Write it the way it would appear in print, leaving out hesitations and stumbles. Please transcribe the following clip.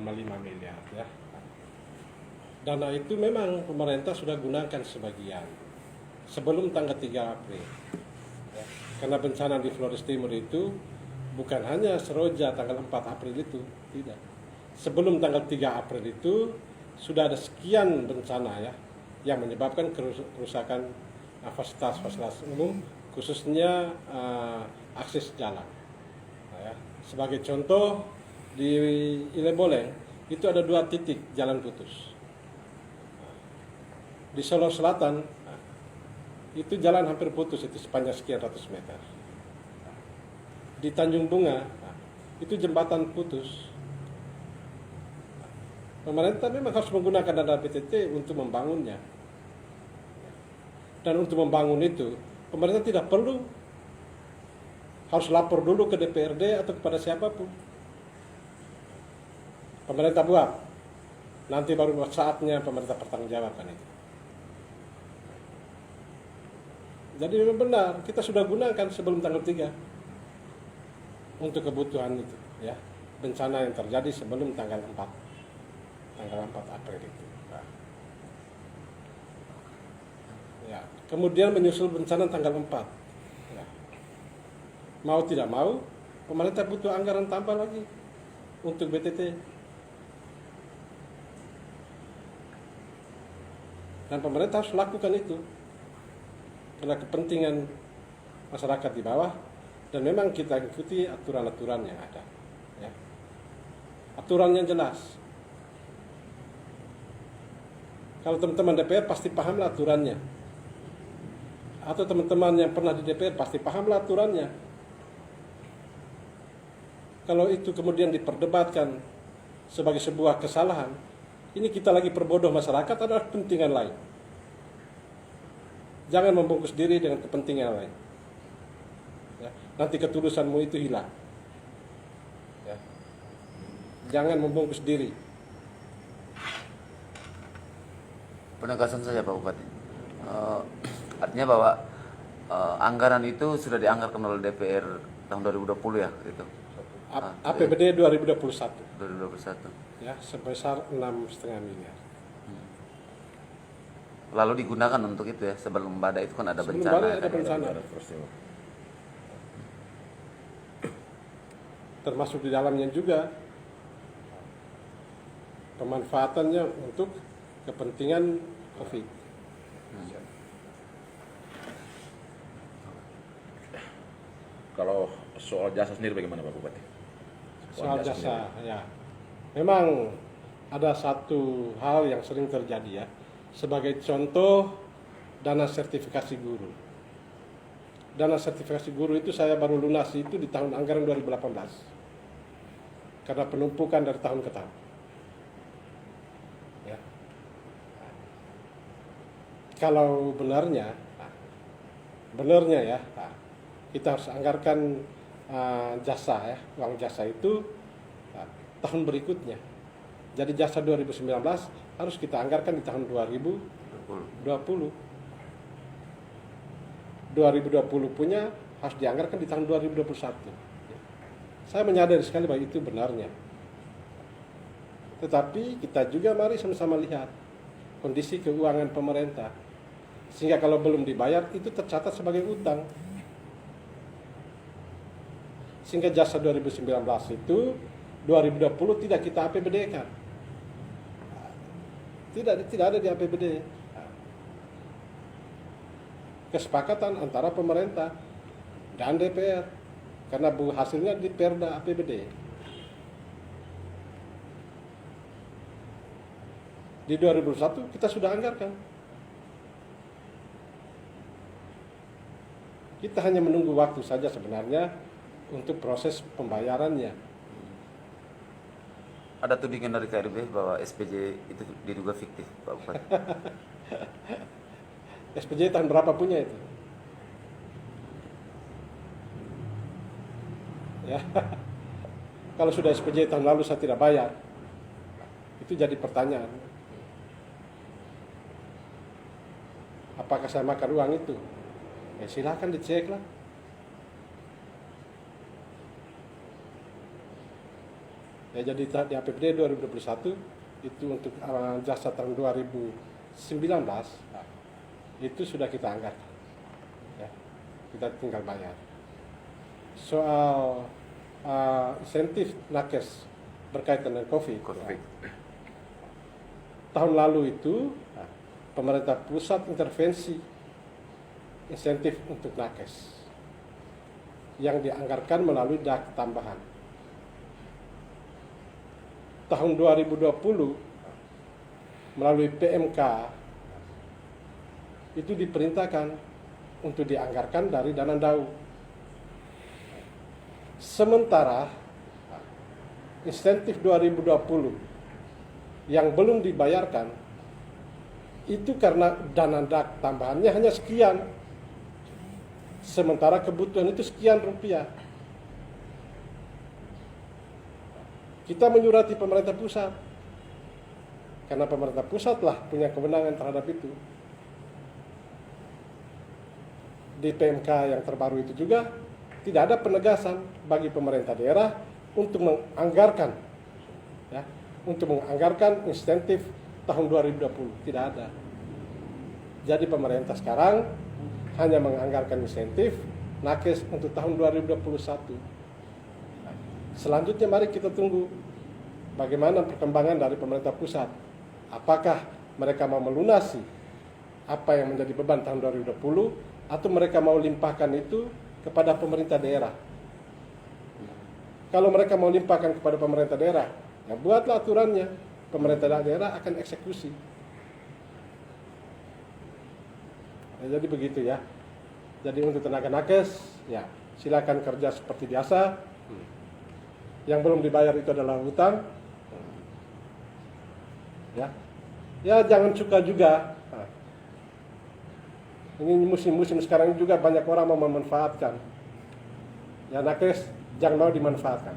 miliar ya. Dana itu memang pemerintah sudah gunakan sebagian sebelum tanggal 3 April. Ya. Karena bencana di Flores Timur itu bukan hanya Seroja tanggal 4 April itu, tidak. Sebelum tanggal 3 April itu sudah ada sekian bencana ya yang menyebabkan kerusakan fasilitas umum, khususnya akses jalan. Nah, ya. Sebagai contoh di Ileboleng itu ada 2 titik jalan putus. Di Solo Selatan itu jalan hampir putus, itu sepanjang sekian ratus meter. Di Tanjung Bunga itu jembatan putus. Pemerintah memang harus menggunakan dana BTT untuk membangunnya. Dan untuk membangun itu pemerintah tidak perlu harus lapor dulu ke DPRD atau kepada siapapun. Pemerintah buat, nanti baru saatnya pemerintah pertanggungjawabkan itu. Jadi memang benar, kita sudah gunakan sebelum tanggal 3 untuk kebutuhan itu, ya. Bencana yang terjadi sebelum tanggal 4 April itu. Nah. Ya, kemudian menyusul bencana tanggal 4. Ya. Mau tidak mau, pemerintah butuh anggaran tambah lagi untuk BTT. Dan pemerintah harus lakukan itu. Karena kepentingan masyarakat di bawah, dan memang kita ikuti aturan-aturan yang ada ya. Aturan yang jelas. Kalau teman-teman DPR pasti pahamlah aturannya, atau teman-teman yang pernah di DPR pasti pahamlah aturannya. Kalau itu kemudian diperdebatkan sebagai sebuah kesalahan, ini kita lagi perbodoh masyarakat, adalah kepentingan lain. Jangan membungkus diri dengan kepentingan lain. Ya, nanti ketulusanmu itu hilang. Ya. Jangan membungkus diri. Penegasan saja Pak Bupati. Artinya bahwa anggaran itu sudah dianggarkan oleh DPR tahun 2020 ya, gitu. APBD 2021. 2021. Ya, sebesar 6,5 miliar. Lalu digunakan untuk itu ya, sebelum badai itu kan ada Sebelum bencana. badai ada bencana. Termasuk di dalamnya juga pemanfaatannya untuk kepentingan COVID. Kalau soal jasa sendiri bagaimana Pak Bupati? Soal jasa, ya. Memang ada satu hal yang sering terjadi ya. Sebagai contoh, dana sertifikasi guru. Dana sertifikasi guru itu saya baru lunasi itu di tahun anggaran 2018. Karena penumpukan dari tahun ke tahun. Ya. Kalau benarnya ya, kita harus anggarkan jasa ya, uang jasa itu tahun berikutnya. Jadi jasa 2019 harus kita anggarkan di tahun 2020. 2020 punya harus dianggarkan di tahun 2021. Saya menyadari sekali bahwa itu benarnya. Tetapi kita juga mari sama-sama lihat kondisi keuangan pemerintah. Sehingga kalau belum dibayar itu tercatat sebagai utang. Sehingga jasa 2019 itu 2020 tidak kita APBD-kan. Tidak ada di APBD. Kesepakatan antara pemerintah dan DPR, karena hasilnya di Perda APBD. Di 2021 kita sudah anggarkan. Kita hanya menunggu waktu saja sebenarnya untuk proses pembayarannya. Ada tudingan dari KRB bahwa SPJ itu diduga fiktif, Pak Bupati. SPJ tahun berapa punya itu? Ya. Kalau sudah SPJ tahun lalu saya tidak bayar, itu jadi pertanyaan. Apakah saya makan uang itu? Ya silakan dicek lah. Ya, jadi di APBD 2021 itu untuk jasa tahun 2019 itu sudah kita anggarkan. Ya, kita tinggal bayar. Soal insentif nakes berkaitan dengan COVID. Covid. Tahun lalu itu pemerintah pusat intervensi insentif untuk nakes yang dianggarkan melalui DAK tambahan. Tahun 2020 melalui PMK itu diperintahkan untuk dianggarkan dari dana DAU. Sementara insentif 2020 yang belum dibayarkan itu karena dana DAK tambahannya hanya sekian, sementara kebutuhan itu sekian rupiah. Kita menyurati pemerintah pusat, karena pemerintah pusat lah punya kewenangan terhadap itu. Di PMK yang terbaru itu juga tidak ada penegasan bagi pemerintah daerah untuk menganggarkan, ya, untuk menganggarkan insentif tahun 2020, tidak ada. Jadi pemerintah sekarang hanya menganggarkan insentif nakes untuk tahun 2021. Selanjutnya mari kita tunggu bagaimana perkembangan dari pemerintah pusat. Apakah mereka mau melunasi apa yang menjadi beban tahun 2020 atau mereka mau limpahkan itu kepada pemerintah daerah. Kalau mereka mau limpahkan kepada pemerintah daerah, ya buatlah aturannya. Pemerintah daerah akan eksekusi. Ya, jadi begitu ya. Jadi untuk tenaga nakes, ya silakan kerja seperti biasa. Yang belum dibayar itu adalah hutang. Ya, ya jangan suka juga. Nah, ini musim-musim sekarang juga banyak orang mau memanfaatkan. Ya nakes jangan mau dimanfaatkan.